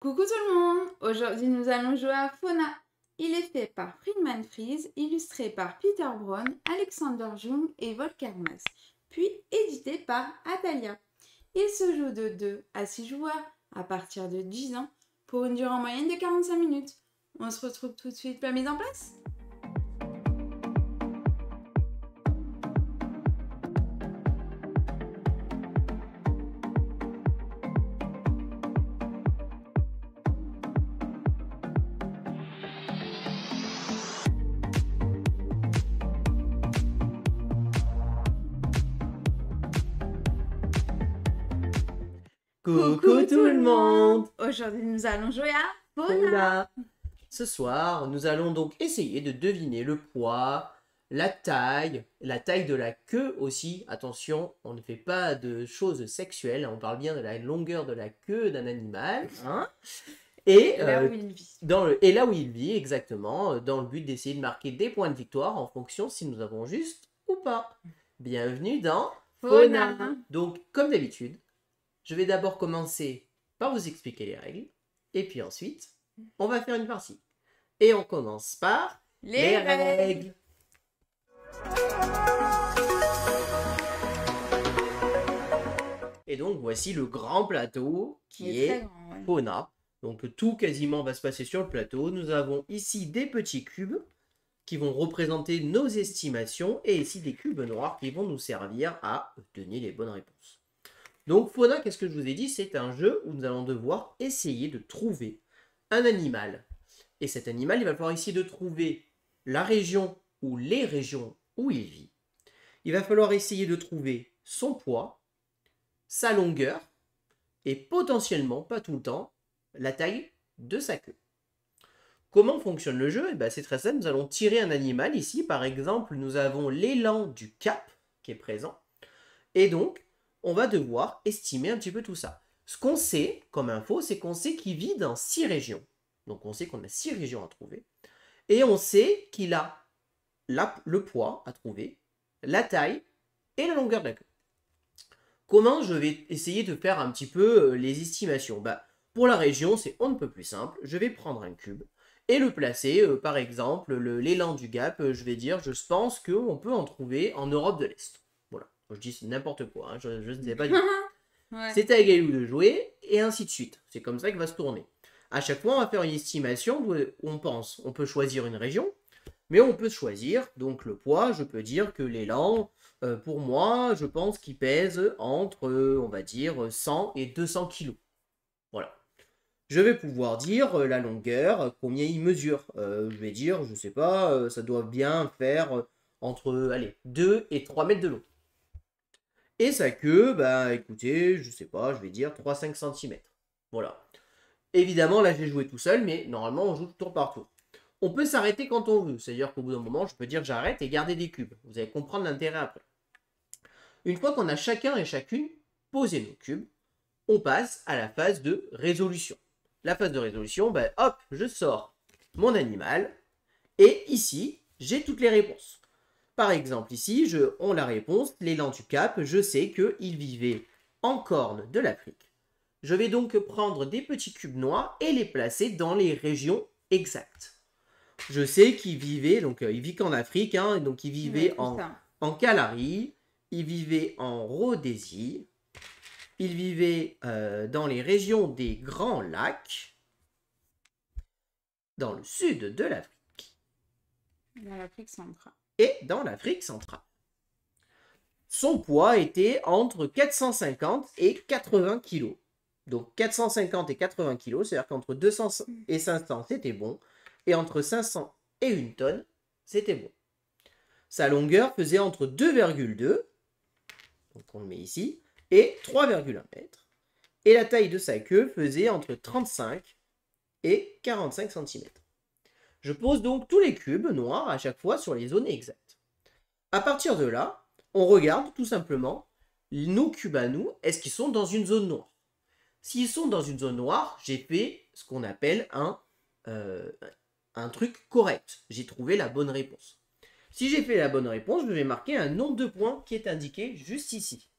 Coucou tout le monde! Aujourd'hui nous allons jouer à Fauna. Il est fait par Friedman Freeze, illustré par Peter Brown, Alexander Jung et Volker Maas, puis édité par Atalia. Il se joue de 2 à 6 joueurs à partir de 10 ans pour une durée en moyenne de 45 minutes. On se retrouve tout de suite, la mise en place? Coucou tout le monde! Aujourd'hui nous allons jouer à Fauna. Fauna. Ce soir, nous allons donc essayer de deviner le poids, la taille de la queue aussi. Attention, on ne fait pas de choses sexuelles, on parle bien de la longueur de la queue d'un animal. Hein, et Là où il vit. et là où il vit, exactement, dans le but d'essayer de marquer des points de victoire en fonction si nous avons juste ou pas. Bienvenue dans Fauna. Donc, comme d'habitude, je vais d'abord commencer par vous expliquer les règles, et puis ensuite, on va faire une partie. Et on commence par Les règles. Et donc, voici le grand plateau qui Il est très est grand, ouais. Fauna. Donc, tout quasiment va se passer sur le plateau. Nous avons ici des petits cubes qui vont représenter nos estimations, et ici des cubes noirs qui vont nous servir à donner les bonnes réponses. Donc, Fauna, qu'est-ce que je vous ai dit? C'est un jeu où nous allons devoir essayer de trouver un animal. Et cet animal, il va falloir essayer de trouver la région ou les régions où il vit. Il va falloir essayer de trouver son poids, sa longueur, et potentiellement, pas tout le temps, la taille de sa queue. Comment fonctionne le jeu? C'est très simple, nous allons tirer un animal. Ici, par exemple, nous avons l'élan du Cap qui est présent. Et donc, on va devoir estimer un petit peu tout ça. Ce qu'on sait comme info, c'est qu'on sait qu'il vit dans 6 régions. Donc on sait qu'on a 6 régions à trouver. Et on sait qu'il a le poids à trouver, la taille et la longueur de la queue. Comment je vais essayer de faire un petit peu les estimations? Pour la région, c'est on ne peut plus simple. Je vais prendre un cube et le placer, par exemple, l'élan du Gap, je vais dire, je pense qu'on peut en trouver en Europe de l'Est. Je dis n'importe quoi, hein, je ne sais pas du tout. Ouais. C'est à Galou de jouer, et ainsi de suite. C'est comme ça que va se tourner. À chaque fois, on va faire une estimation où on pense. On peut choisir une région, mais on peut choisir, donc le poids, je peux dire que l'élan, pour moi, je pense qu'il pèse entre, on va dire, 100 et 200 kilos. Voilà. Je vais pouvoir dire la longueur, combien il mesure. Je vais dire, je sais pas, ça doit bien faire entre, allez, 2 et 3 mètres de long. Et sa queue, écoutez, je sais pas, je vais dire 3-5 cm. Voilà. Évidemment, là, j'ai joué tout seul, mais normalement, on joue tour par tour. On peut s'arrêter quand on veut. C'est-à-dire qu'au bout d'un moment, je peux dire j'arrête et garder des cubes. Vous allez comprendre l'intérêt après. Une fois qu'on a chacun et chacune posé nos cubes, on passe à la phase de résolution. La phase de résolution, hop, je sors mon animal. Et ici, j'ai toutes les réponses. Par exemple, ici, on la réponse, l'élan du Cap, je sais qu'il vivait en corne de l'Afrique. Je vais donc prendre des petits cubes noirs et les placer dans les régions exactes. Je sais qu'il vivait, donc il vit qu'en Afrique, hein, donc il vivait en Kalahari, il vivait en Rhodésie, il vivait dans les régions des Grands Lacs, dans le sud de l'Afrique. Dans l'Afrique centrale. Et dans l'Afrique centrale. Son poids était entre 450 et 80 kg. Donc 450 et 80 kg, c'est-à-dire qu'entre 200 et 500, c'était bon. Et entre 500 et 1 tonne, c'était bon. Sa longueur faisait entre 2,2, donc on le met ici, et 3,1 mètres. Et la taille de sa queue faisait entre 35 et 45 cm. Je pose donc tous les cubes noirs à chaque fois sur les zones exactes. À partir de là, on regarde tout simplement nos cubes à nous, est-ce qu'ils sont dans une zone noire? S'ils sont dans une zone noire, j'ai fait ce qu'on appelle un truc correct. J'ai trouvé la bonne réponse. Si j'ai fait la bonne réponse, je vais marquer un nombre de points qui est indiqué juste ici.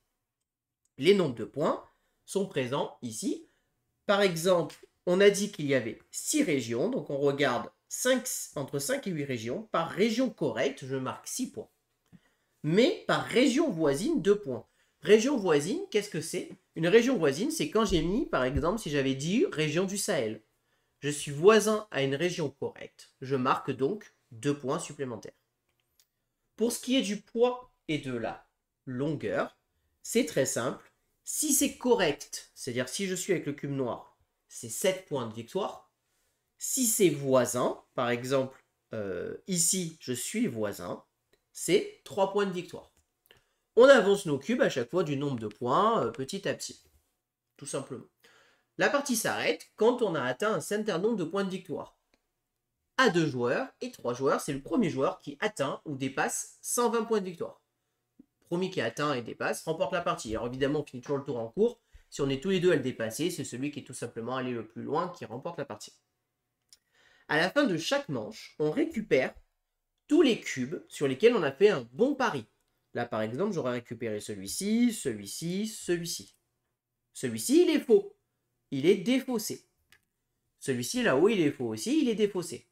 Les nombres de points sont présents ici. Par exemple, On a dit qu'il y avait 6 régions, donc on regarde entre 5 et 8 régions. Par région correcte, je marque 6 points. Mais par région voisine, 2 points. Région voisine, qu'est-ce que c'est? Une région voisine, c'est quand j'ai mis, par exemple, si j'avais dit région du Sahel. Je suis voisin à une région correcte. Je marque donc 2 points supplémentaires. Pour ce qui est du poids et de la longueur, c'est très simple. Si c'est correct, c'est-à-dire si je suis avec le cube noir, c'est 7 points de victoire. Si c'est voisin, par exemple, ici, je suis voisin, c'est 3 points de victoire. On avance nos cubes à chaque fois du nombre de points petit à petit. Tout simplement. La partie s'arrête quand on a atteint un certain nombre de points de victoire. À 2 joueurs et 3 joueurs, c'est le premier joueur qui atteint ou dépasse 120 points de victoire. Le premier qui atteint et dépasse remporte la partie. Alors évidemment, on finit toujours le tour en cours. Si on est tous les deux à le dépasser, c'est celui qui est tout simplement allé le plus loin qui remporte la partie. À la fin de chaque manche, on récupère tous les cubes sur lesquels on a fait un bon pari. Là, par exemple, j'aurais récupéré celui-ci, celui-ci, celui-ci. Celui-ci, il est faux. Il est défaussé. Celui-ci, là-haut, il est faux aussi, il est défaussé.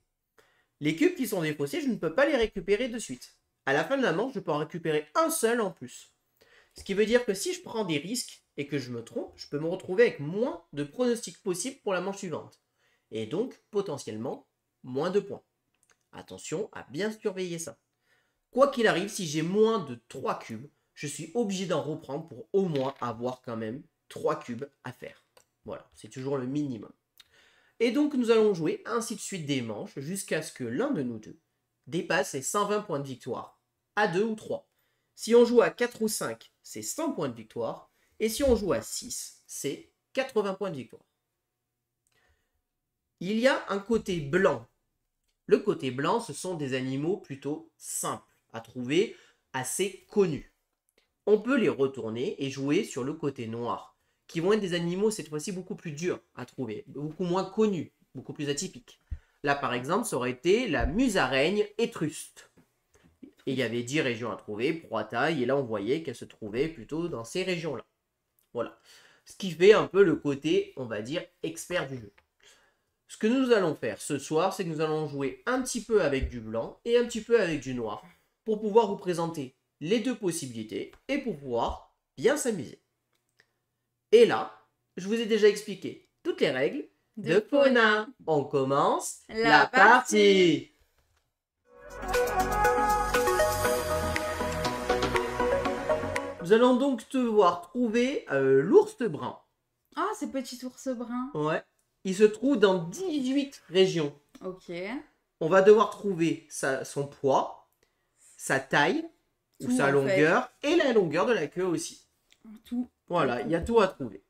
Les cubes qui sont défaussés, je ne peux pas les récupérer de suite. À la fin de la manche, je peux en récupérer un seul en plus. Ce qui veut dire que si je prends des risques et que je me trompe, je peux me retrouver avec moins de pronostics possibles pour la manche suivante. Et donc, potentiellement, moins de points. Attention à bien surveiller ça. Quoi qu'il arrive, si j'ai moins de 3 cubes, je suis obligé d'en reprendre pour au moins avoir quand même 3 cubes à faire. Voilà, c'est toujours le minimum. Et donc nous allons jouer ainsi de suite des manches jusqu'à ce que l'un de nous deux dépasse les 120 points de victoire, à 2 ou 3. Si on joue à 4 ou 5, c'est 100 points de victoire, et si on joue à 6, c'est 80 points de victoire. Il y a un côté blanc. Le côté blanc, ce sont des animaux plutôt simples à trouver, assez connus. On peut les retourner et jouer sur le côté noir, qui vont être des animaux cette fois-ci beaucoup plus durs à trouver, beaucoup moins connus, beaucoup plus atypiques. Là, par exemple, ça aurait été la musaraigne étruste. Et il y avait 10 régions à trouver, proie taille, et là on voyait qu'elle se trouvait plutôt dans ces régions-là. Voilà. Ce qui fait un peu le côté, on va dire, expert du jeu. Ce que nous allons faire ce soir, c'est que nous allons jouer un petit peu avec du blanc et un petit peu avec du noir, pour pouvoir vous présenter les deux possibilités et pour pouvoir bien s'amuser. Et là, je vous ai déjà expliqué toutes les règles de Fauna. On commence la partie. Nous allons donc devoir trouver l'ours brun. Oh, ce petit ours brun. Ouais. Il se trouve dans 18 régions. Ok. On va devoir trouver son poids, sa taille, ou sa longueur, et la longueur de la queue aussi. Tout. Voilà, il y a tout à trouver.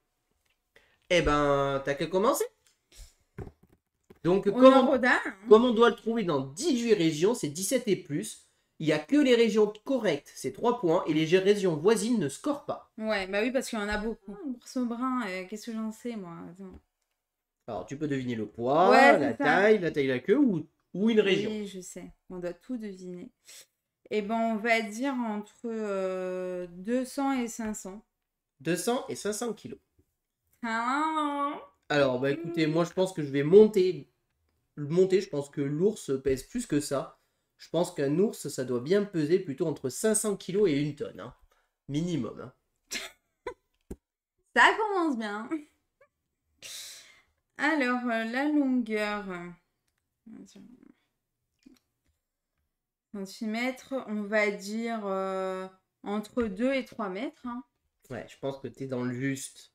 Eh ben, t'as qu'à commencer. Donc, comme on doit le trouver dans 18 régions, c'est 17 et plus. Il n'y a que les régions correctes, c'est 3 points, et les régions voisines ne scorent pas. Ouais, bah oui, parce qu'il y en a beaucoup. Ours brun, qu'est-ce que j'en sais, moi? Attends. Alors, tu peux deviner le poids, la taille, la queue, ou une région. Oui, je sais. On doit tout deviner. Eh ben, on va dire entre 200 et 500. 200 et 500 kilos. Ah. Alors, bah écoutez, moi je pense que je vais monter. Je pense que l'ours pèse plus que ça. Je pense qu'un ours, ça doit bien peser plutôt entre 500 kilos et 1 tonne. Hein. Minimum. Hein. Ça commence bien. Alors, la longueur. Centimètres, on va dire entre 2 et 3 mètres. Hein. Ouais, je pense que tu es dans le juste.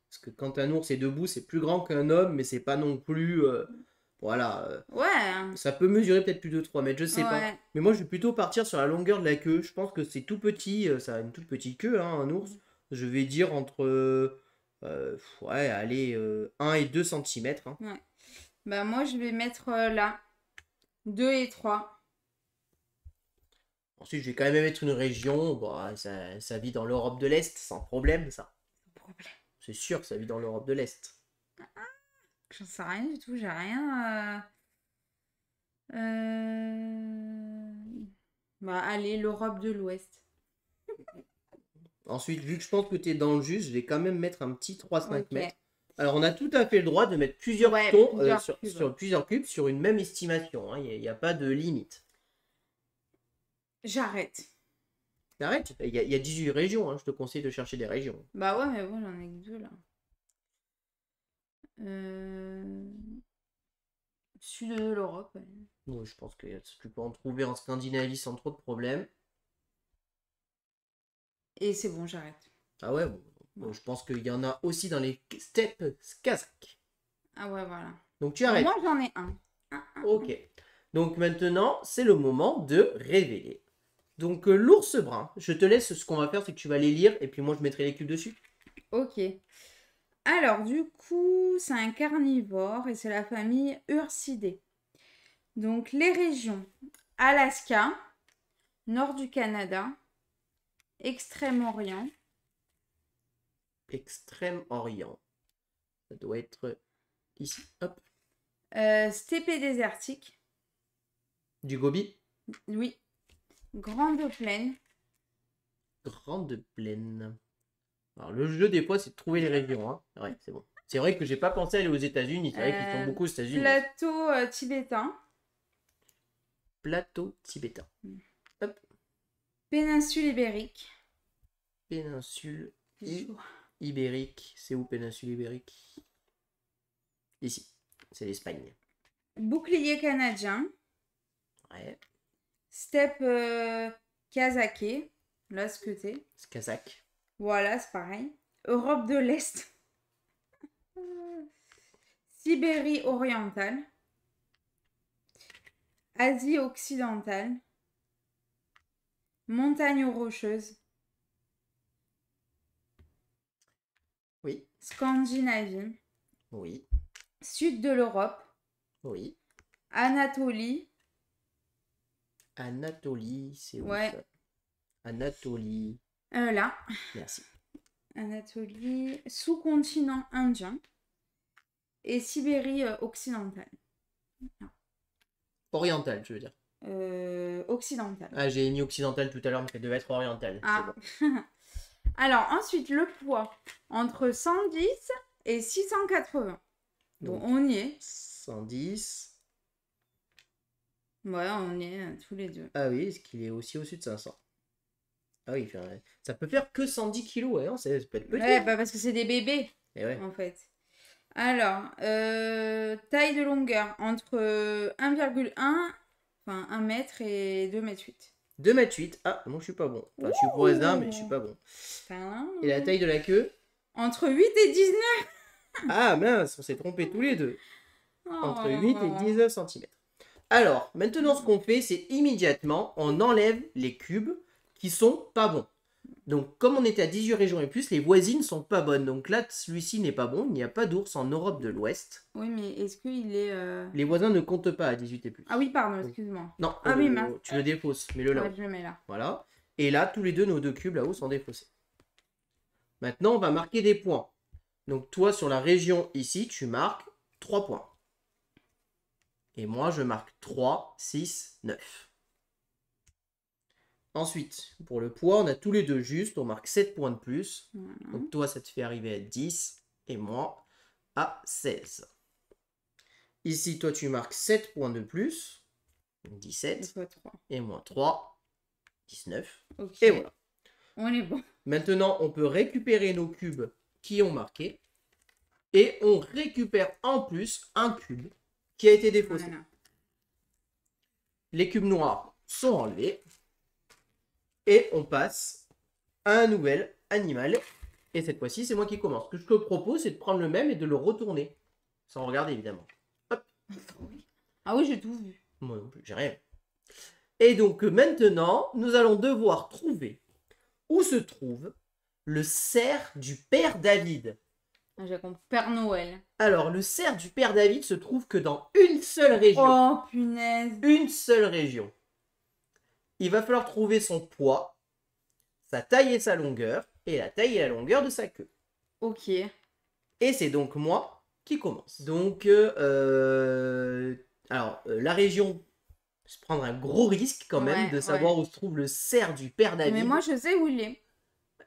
Parce que quand un ours est debout, c'est plus grand qu'un homme, mais c'est pas non plus... voilà. Ouais. Ça peut mesurer peut-être plus de 3 mètres, je sais pas. Mais moi, je vais plutôt partir sur la longueur de la queue. Je pense que c'est tout petit. Ça a une toute petite queue, hein, un ours. Je vais dire entre... ouais, allez, 1 et 2 cm. Hein. Ouais. Bah moi, je vais mettre là. 2 et 3. Ensuite, je vais quand même mettre une région. Bon, ça vit dans l'Europe de l'Est, sans problème, ça. Sans problème. C'est sûr que ça vit dans l'Europe de l'Est. J'en sais rien du tout, j'ai rien. Bah, allez, l'Europe de l'Ouest. Ensuite, vu que je pense que tu es dans le juste, je vais quand même mettre un petit 3-5 mètres. Alors, on a tout à fait le droit de mettre plusieurs Ouais, pitons plusieurs sur, cubes. sur plusieurs cubes sur une même estimation. Hein. Il n'y a pas de limite. J'arrête. Arrête, il y a 18 régions. Hein. Je te conseille de chercher des régions. Bah ouais, mais bon, j'en ai que 2 là. Sud de l'Europe. Ouais. Oui, je pense que tu peux en trouver en Scandinavie sans trop de problèmes. Et c'est bon, j'arrête. Ah ouais, bon, je pense qu'il y en a aussi dans les steppes kazakhs. Ah ouais, voilà. Donc tu Bon, arrêtes. moi, j'en ai un. Ok. Donc maintenant, c'est le moment de révéler. Donc l'ours brun, je te laisse, ce qu'on va faire, c'est que tu vas les lire et puis moi je mettrai les cubes dessus. Ok. Alors, du coup, c'est un carnivore et c'est la famille Ursidés. Donc, les régions Alaska, nord du Canada, Extrême-Orient, Extrême-Orient. Ça doit être ici. Hop. steppe désertique, Du Gobi. oui, Grande Plaine, Grande plaine. Alors le jeu des fois c'est de trouver les régions. Hein. Ouais, c'est bon. C'est vrai que j'ai pas pensé aller aux États-Unis. C'est vrai qu'ils sont beaucoup aux États-Unis. plateau tibétain, Plateau tibétain. Hop. péninsule ibérique. Péninsule C'est chaud. ibérique. C'est où péninsule ibérique? Ici. C'est l'Espagne. Bouclier canadien, Ouais. steppe kazakh, là ce que t'es. C'est kazakh. Voilà, c'est pareil. Europe de l'Est. Sibérie orientale. Asie occidentale. Montagnes rocheuses. Oui. Scandinavie. Oui. Sud de l'Europe. Oui. Anatolie. Anatolie, c'est où Ouais. ça? Anatolie. Là. Merci. Anatolie. Sous-continent indien. Et Sibérie occidentale. Orientale, je veux dire. Occidentale. Ah, j'ai mis occidental tout à l'heure, mais ça devait être oriental. Ah. C'est bon. Alors, ensuite, le poids. Entre 110 et 680. Bon, Donc, on y est. 110. Ouais, on y est tous les deux. Ah oui, est-ce qu'il est aussi au-dessus de 500? Ah oui, ça peut faire que 110 kilos, ouais, hein, ça peut être petit. Ouais, bah parce que c'est des bébés, Et ouais. en fait. Alors, taille de longueur entre 1,1, enfin 1 mètre et 2 mètres 8. 2,8 m. Ah, moi je suis pas bon. Enfin, je suis voisin, mais je suis pas bon. Et la taille de la queue? Entre 8 et 19. Ah mince, on s'est trompé tous les deux. Entre 8 et 19 cm. Alors, maintenant ce qu'on fait, c'est immédiatement, on enlève les cubes qui sont pas bons. Donc, comme on était à 18 régions et plus, les voisines sont pas bonnes. Donc là, celui-ci n'est pas bon. Il n'y a pas d'ours en Europe de l'Ouest. Oui, mais est-ce qu'il est... Les voisins ne comptent pas à 18 et plus. Ah oui, pardon, excuse-moi. Non, Ah oui, mince. tu le défausses. Mets-le là. Ouais, je le mets là. Voilà. Et là, tous les deux, nos deux cubes là-haut sont défaussés. Maintenant, on va marquer des points. Donc, toi, sur la région ici, tu marques 3 points. Et moi, je marque 3, 6, 9. Ensuite, pour le poids, on a tous les deux juste. On marque 7 points de plus. Voilà. Donc, toi, ça te fait arriver à 10. Et moi, à 16. Ici, toi, tu marques 7 points de plus. Donc, 17. Et toi, 3. Et moi, 3. 19. Ok. Et voilà. On est bon. Maintenant, on peut récupérer nos cubes qui ont marqué. Et on récupère en plus un cube qui a été défaussé. Voilà. Les cubes noirs sont enlevés. Et on passe à un nouvel animal. Et cette fois-ci, c'est moi qui commence. Ce que je te propose, c'est de prendre le même et de le retourner. Sans regarder, évidemment. Hop. Ah oui, j'ai tout vu. Moi non plus, j'ai rien. Et donc maintenant, nous allons devoir trouver où se trouve le cerf du Père David. Ah, j'ai compris. Père Noël. Alors, le cerf du Père David se trouve que dans une seule région. Oh, punaise. Une seule région. Il va falloir trouver son poids, sa taille et sa longueur, et la taille et la longueur de sa queue. Ok. Et c'est donc moi qui commence. Donc, la région, je prendre un gros risque quand même Ouais, de savoir où se trouve le cerf du Père David. Mais moi, je sais où il est.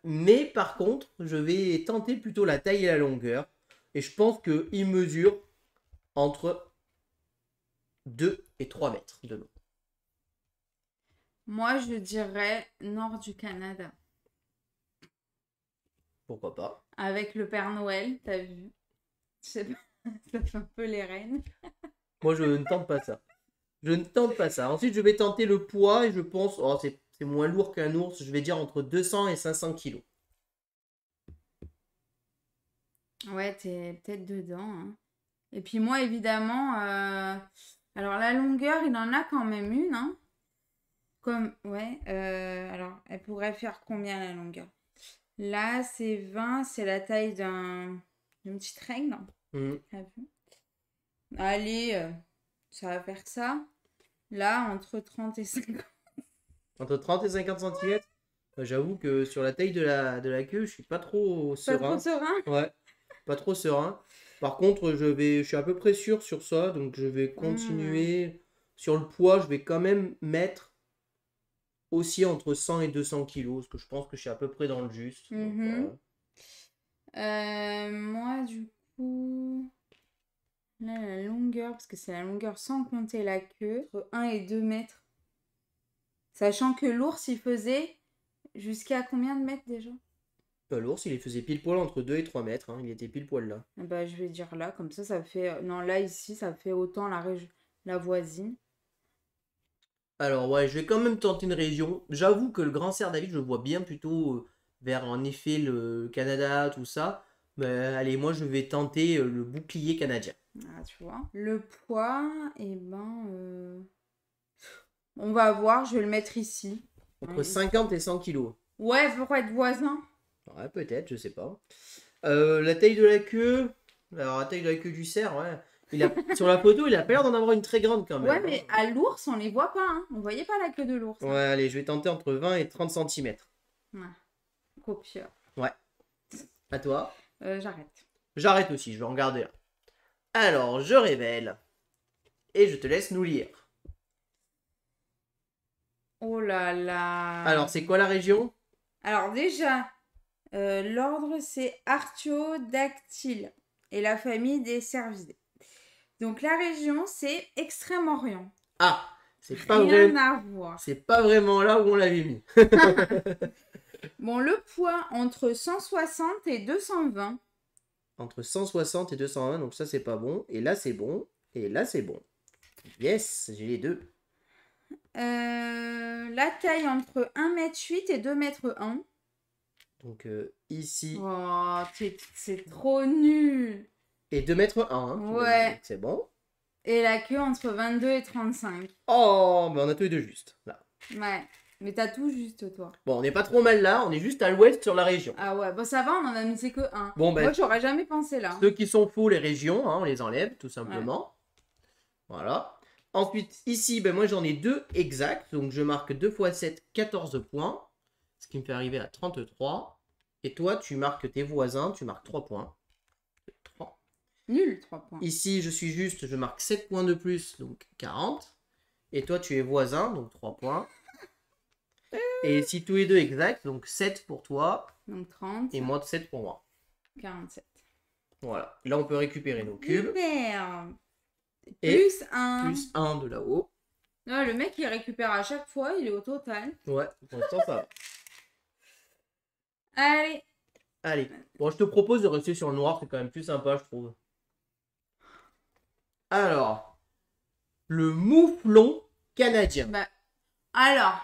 Mais par contre, je vais tenter plutôt la taille et la longueur. Et je pense qu'il mesure entre 2 et 3 mètres de long. Moi, je dirais nord du Canada. Pourquoi pas? Avec le Père Noël, t'as vu? Je sais pas, ça fait un peu les reines. Moi, je ne tente pas ça. Je ne tente pas ça. Ensuite, je vais tenter le poids et je pense, oh, c'est moins lourd qu'un ours, je vais dire entre 200 et 500 kilos. Ouais, t'es peut-être dedans, hein. Et puis moi, évidemment, alors la longueur, il en a quand même une, hein. Comme, ouais, alors, elle pourrait faire combien la longueur? Là, c'est 20, c'est la taille d'une petite règle. Mhm. T'as vu? Allez, ça va faire ça. Là, entre 30 et 50. Entre 30 et 50 cm. J'avoue que sur la taille de la queue, je suis pas trop Pas trop serein. serein? Ouais, pas trop serein. Par contre, je suis à peu près sûr sur ça, donc je vais continuer. Sur le poids, je vais quand même mettre aussi entre 100 et 200 kilos, parce que je pense que je suis à peu près dans le juste. Donc, Mhm. voilà. Moi, du coup, là, la longueur, parce que c'est la longueur sans compter la queue, entre 1 et 2 mètres. Sachant que l'ours, il faisait jusqu'à combien de mètres déjà? L'ours, il faisait pile poil entre 2 et 3 mètres, hein. Il était pile poil là. Ah bah, je vais dire là, comme ça fait. Non, là, ici, ça fait autant la voisine. Alors ouais, je vais quand même tenter une région. J'avoue que le Grand Cerf David, je le vois bien plutôt vers en effet le Canada, tout ça. Mais allez, moi je vais tenter le bouclier canadien. Ah, tu vois. Le poids, eh ben. On va voir, je vais le mettre ici. Entre Ouais, 50 et 100 kilos. ouais, pour être voisin. Ouais, peut-être, je sais pas. La taille de la queue. Alors la taille de la queue du cerf, ouais. Sur la photo, il a pas l'air d'en avoir une très grande quand même, Ouais, hein. mais à l'ours, on les voit pas, hein. On voyait pas la queue de l'ours, Ouais, hein. allez, je vais tenter entre 20 et 30 centimètres. Ouais, copieur. Ouais. À toi. J'arrête. J'arrête aussi, je vais en garder un. Alors, je révèle. Et je te laisse nous lire. Oh là là. Alors, c'est quoi la région? Alors déjà, l'ordre c'est Artiodactyle et la famille des cervidés. Donc la région c'est Extrême-Orient. Ah, c'est pas Rien vrai. à voir. C'est pas vraiment là où on l'avait mis. Bon, le poids entre 160 et 220. Entre 160 et 220, donc ça c'est pas bon. Et là c'est bon. Et là c'est bon. Yes, j'ai les deux. La taille entre 1,8 m et 2,1 m. Donc ici Oh, c'est trop nul. et 2 m 1, hein, tu m'as dit, Ouais. donc c'est bon. Et la queue entre 22 et 35. Oh, mais on a tous les deux juste. Là. Ouais. Mais t'as tout juste, toi. Bon, on n'est pas trop mal là, on est juste à l'ouest sur la région. Ah ouais, bon ça va, on en a misé que un. Bon, ben, Moi, j'aurais jamais pensé là. ceux qui sont faux, les régions, hein, on les enlève tout simplement. Voilà. Ensuite, ici, ben moi j'en ai deux exacts. Donc je marque 2 x 7, 14 points. Ce qui me fait arriver à 33. Et toi, tu marques tes voisins, tu marques 3 points. 3. Nul, 3 points. Ici, je suis juste, je marque 7 points de plus, donc 40. Et toi, tu es voisin, donc 3 points. Et ici, tous les deux exacts, donc 7 pour toi. Donc 30. Et moi, 7 pour moi. 47. Voilà. Là, on peut récupérer nos cubes. Super. Et Plus 1. plus 1 de là-haut. Non, le mec, il récupère à chaque fois, il est au total. Ouais, pour l'instant, ça va. Allez. Allez. Bon, je te propose de rester sur le noir, c'est quand même plus sympa, je trouve. Alors, le mouflon canadien. Bah, alors,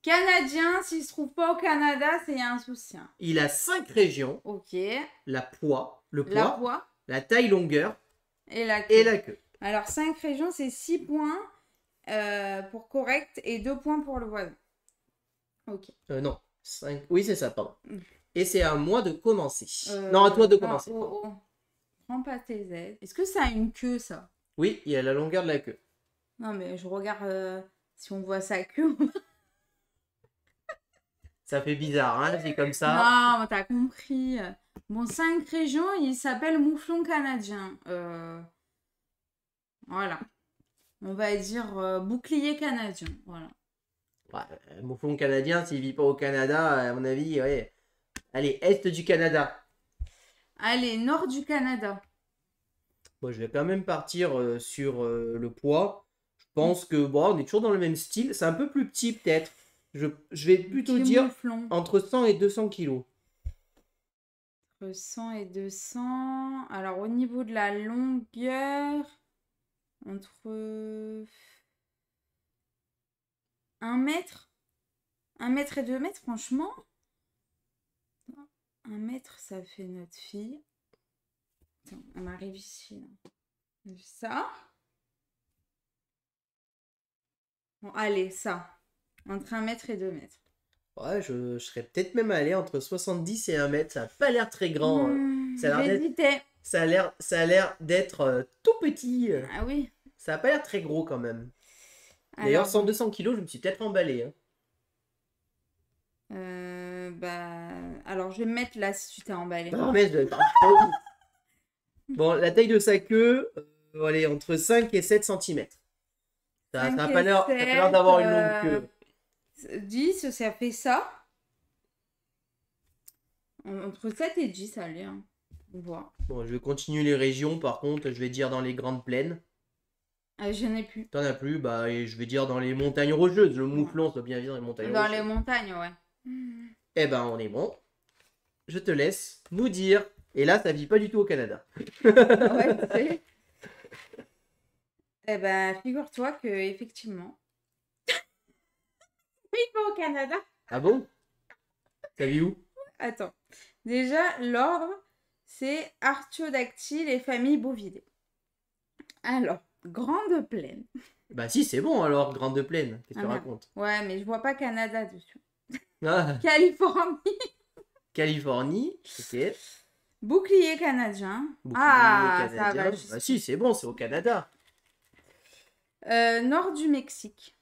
Canadien, s'il se trouve pas au Canada, c'est un souci, hein. Il a 5 régions. Ok. La poids, le La poids, poids la taille longueur et la queue. et la queue. Alors, 5 régions, c'est 6 points pour correct et 2 points pour le voisin. Ok. Non, 5. Oui, c'est ça, pardon. Mm. Et c'est à moi de commencer. Non, à toi de non, commencer. oh, oh. Prends pas tes aides. Est-ce que ça a une queue, ça? Oui, il y a la longueur de la queue. Non, mais je regarde si on voit sa queue. Ça fait bizarre, hein, c'est comme ça. Non, t'as compris. Bon, 5 régions, il s'appelle mouflon canadien. Voilà. On va dire bouclier canadien. Voilà. Ouais, mouflon canadien, s'il vit pas au Canada, à mon avis, ouais. Allez, est du Canada. Allez, nord du Canada. Moi, je vais quand même partir sur le poids. Je pense que bon, on est toujours dans le même style. C'est un peu plus petit peut-être. Je vais plutôt Petit dire mouflon. entre 100 et 200 kilos. Entre 100 et 200. Alors, au niveau de la longueur, entre 1 mètre, 1 mètre et 2 mètres, franchement. 1 mètre, ça fait notre fille. Attends, on arrive ici. Là. Ça. Bon, allez, ça. Entre 1 mètre et 2 mètres. Ouais, je serais peut-être même allé entre 70 et 1 mètre. Ça n'a pas l'air très grand. Ça a l'air d'être, J'hésitais. ça a l'air d'être tout petit. Ah oui. Ça n'a pas l'air très gros quand même. D'ailleurs, Alors, 100-200 kilos, je me suis peut-être emballé. Hein. alors, je vais me mettre là si tu t'es emballé. Non, mais bon, la taille de sa queue, allez, entre 5 et 7 cm. Ça 5 n'a et pas l'air 7, d'avoir une longue queue. 10, ça fait ça. Entre 7 et 10, allez. Hein. On voit. Bon, je vais continuer les régions. Par contre, je vais dire dans les grandes plaines. Ah, je n'ai plus. T'en as plus, bah, et je vais dire dans les montagnes rocheuses. Le mouflon, ça doit bien dire les montagnes Dans rocheuses. les montagnes, ouais. Eh ben, on est bon. Je te laisse nous dire. Et là, ça vit pas du tout au Canada. Ouais, tu sais. Eh ben, figure-toi que effectivement. Oui, pas au Canada. Ah bon? Ça vit où? Attends. Déjà, l'ordre, c'est Artiodactyle et famille Bovidés. Alors, grande plaine. Bah si, c'est bon alors, grande plaine. Qu'est-ce que tu merde. racontes? Ouais, mais je vois pas Canada dessus. Ah, Californie. Californie, ok. Bouclier canadien. Bouclier Ah, ça canadien. va. Ah si, c'est bon, c'est au Canada. Nord du Mexique.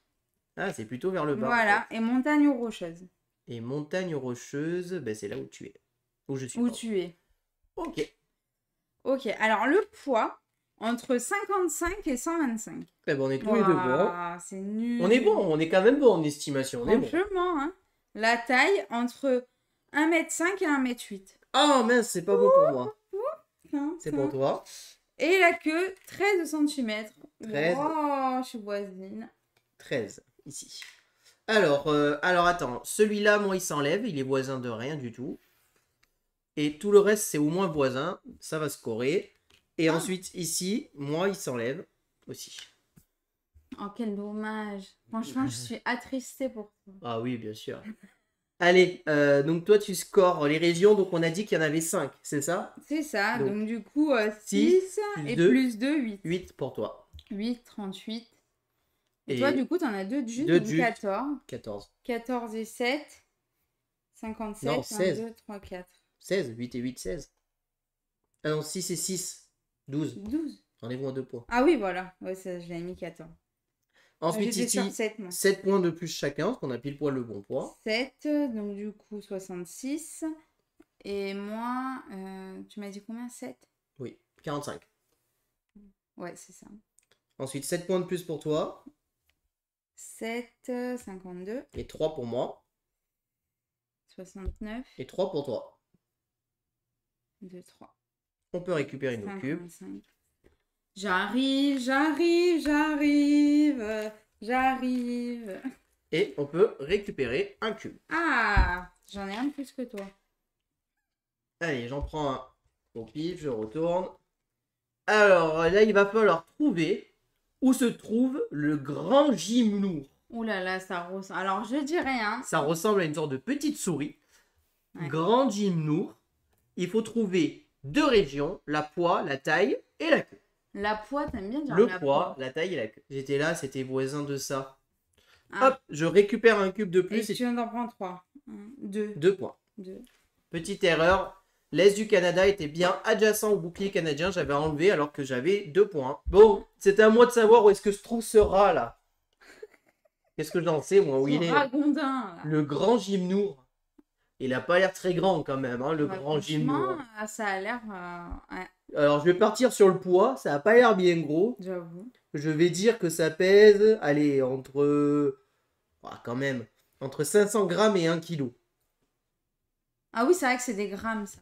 Ah, c'est plutôt vers le bas. en Voilà. fait. Et montagne rocheuse. Et montagne rocheuse, ben c'est là où tu es. Où je suis. Où pardon. tu es. Ok. Ok. Alors, le poids, entre 55 et 125. Eh ben, on est tous les deux bons. Ouah, c'est nul. On est bon, on est quand même bon en estimation. On est bon. Franchement, hein. La taille, entre 1,5 m et 1,8 m. Oh mince, c'est pas bon pour moi. Hein, C'est ça. pour toi. Et la queue, 13 cm. 13. Oh, je suis voisine. 13, ici. Alors attends, celui-là, moi, il s'enlève, il est voisin de rien du tout. Et tout le reste, c'est au moins voisin, ça va scorer. Et ensuite, ici, moi, il s'enlève aussi. Oh, quel dommage. Franchement, je suis attristée pour toi. Ah oui, bien sûr. Allez, donc toi, tu scores les régions, donc on a dit qu'il y en avait 5, c'est ça? C'est ça, Donc, donc du coup, 6 6 plus et 2, plus 2, 8. 8 pour toi. 8, 38. Et Et toi, du coup, t'en as 2 de juste, deux de donc juste. 14. 14. 14 et 7, 57, Non, 16. 22, 3, 4. 16, 8 et 8, 16. Ah non, 6 et 6, 12. 12. Enlève-moi 2 points. Ah oui, voilà. Ouais, ça, je l'ai mis 14. Ensuite, J'étais sur ici, 7, moi. 7 points de plus chacun, parce qu'on a pile poil le bon poids. 7, donc du coup 66. Et moi, tu m'as dit combien? 7? Oui, 45. Ouais, c'est ça. Ensuite, 7 points de plus pour toi. 7, 52, Et 3 pour moi. 69, Et 3 pour toi. 2, 3. On peut récupérer nos cubes. 55. J'arrive, j'arrive, j'arrive, j'arrive. Et on peut récupérer un cube. Ah, j'en ai un de plus que toi. Allez, j'en prends un au pif, je retourne. Alors là, il va falloir trouver où se trouve le grand gymnour. Ouh là là, ça ressemble. Alors, je dis rien. Ça ressemble à une sorte de petite souris. Ouais. Grand gymnour. Il faut trouver 2 régions, la poids, la taille et la queue. La poids, t'aimes bien dire Le la poids, la taille et la queue. J'étais là, c'était voisin de ça. Ah. Hop, je récupère un cube de Et plus. tu viens d'en prendre 3. 2. 2 points. 2. Petite erreur. L'Est du Canada était bien adjacent au bouclier canadien. J'avais enlevé alors que j'avais 2 points. Bon, c'est à moi de savoir où est-ce que se trouve ce rat là. Qu'est-ce que j'en sais moi où il est? Ragondin. Là. Le grand gymnour. Il a pas l'air très grand quand même, hein, le Ouais, grand gymnour. franchement, ça a l'air. Ouais, Alors je vais partir sur le poids. Ça a pas l'air bien gros. j'avoue. Je vais dire que ça pèse, allez, entre... Ah, quand même, entre 500 grammes et 1 kg. Ah oui, c'est vrai que c'est des grammes, ça.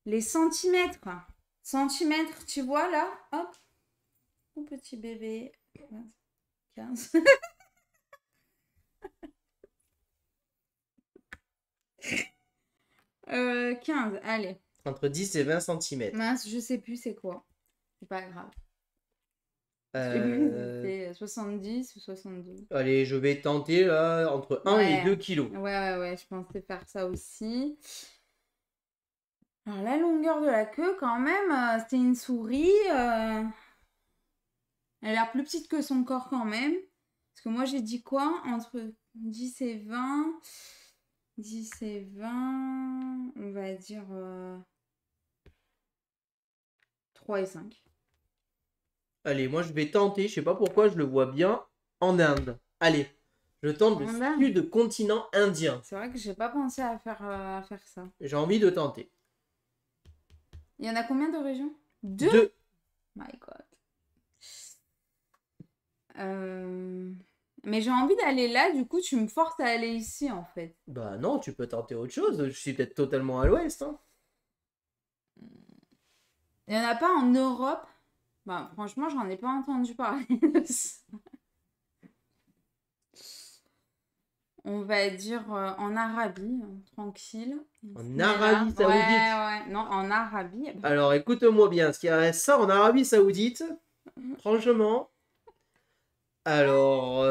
Les centimètres. Centimètres, tu vois là? Hop. Mon petit bébé. 15. 15, allez. Entre 10 et 20 cm. Mince, je sais plus c'est quoi. C'est pas grave. C'est 70 ou 72. Allez, je vais tenter là, entre 1 et 2 kilos. Ouais, je pensais faire ça aussi. Alors, la longueur de la queue, quand même, c'est une souris. Elle a l'air plus petite que son corps, quand même. Parce que moi, j'ai dit quoi? Entre 10 et 20. 10 et 20. On va dire 3 et 5. Allez, moi je vais tenter, je sais pas pourquoi, je le vois bien en Inde. Allez, je tente le sud continent indien. C'est vrai que j'ai pas pensé à faire ça. J'ai envie de tenter. Il y en a combien de régions? 2. 2. My God. Mais j'ai envie d'aller là, du coup, tu me forces à aller ici, en fait. Bah non, tu peux tenter autre chose. Je suis peut-être totalement à l'ouest. Hein. Il y en a pas en Europe? Bah, franchement, j'en ai pas entendu parler de ça. On va dire en Arabie, tranquille. En Arabie Saoudite? Ouais. Non, en Arabie. Alors, écoute-moi bien. Ce qu'il y a ça en Arabie Saoudite, franchement. Alors,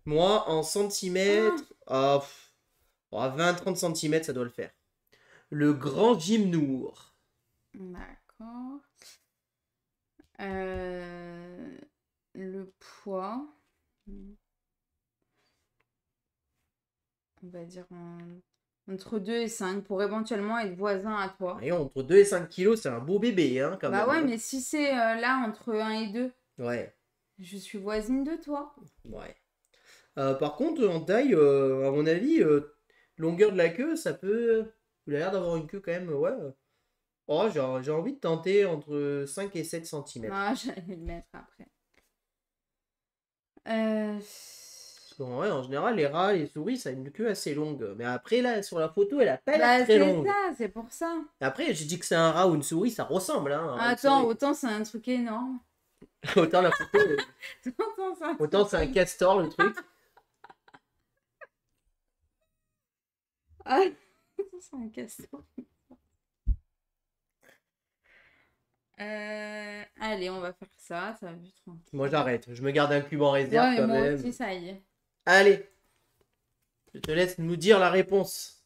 moi, en centimètres, 20-30 cm, ça doit le faire. Le Grand Gymnour. D'accord. Le poids. On va dire entre 2 et 5 pour éventuellement être voisin à toi. Et entre 2 et 5 kilos, c'est un beau bébé, hein, quand même. Bah ouais, hein. mais si c'est là entre 1 et 2, Ouais. je suis voisine de toi. Ouais. Par contre, en taille, à mon avis, longueur de la queue, ça peut. Il a l'air d'avoir une queue quand même, ouais. Oh, j'ai envie de tenter entre 5 et 7 cm. Ah, j'allais le mettre après. Parce qu'en vrai, en général, les rats, les souris, ça a une queue assez longue. Mais après, là, sur la photo, elle a pas l'air très longue. C'est ça, c'est pour ça. Après, j'ai dit que c'est un rat ou une souris, ça ressemble. Hein, Attends, autant c'est un truc énorme. Autant la photo. Autant c'est un castor, le truc. Ah, c'est un castor. Allez, on va faire ça va vite tranquille. Moi j'arrête, je me garde un cube en réserve quand moi même. aussi, ça y est. Allez, je te laisse nous dire la réponse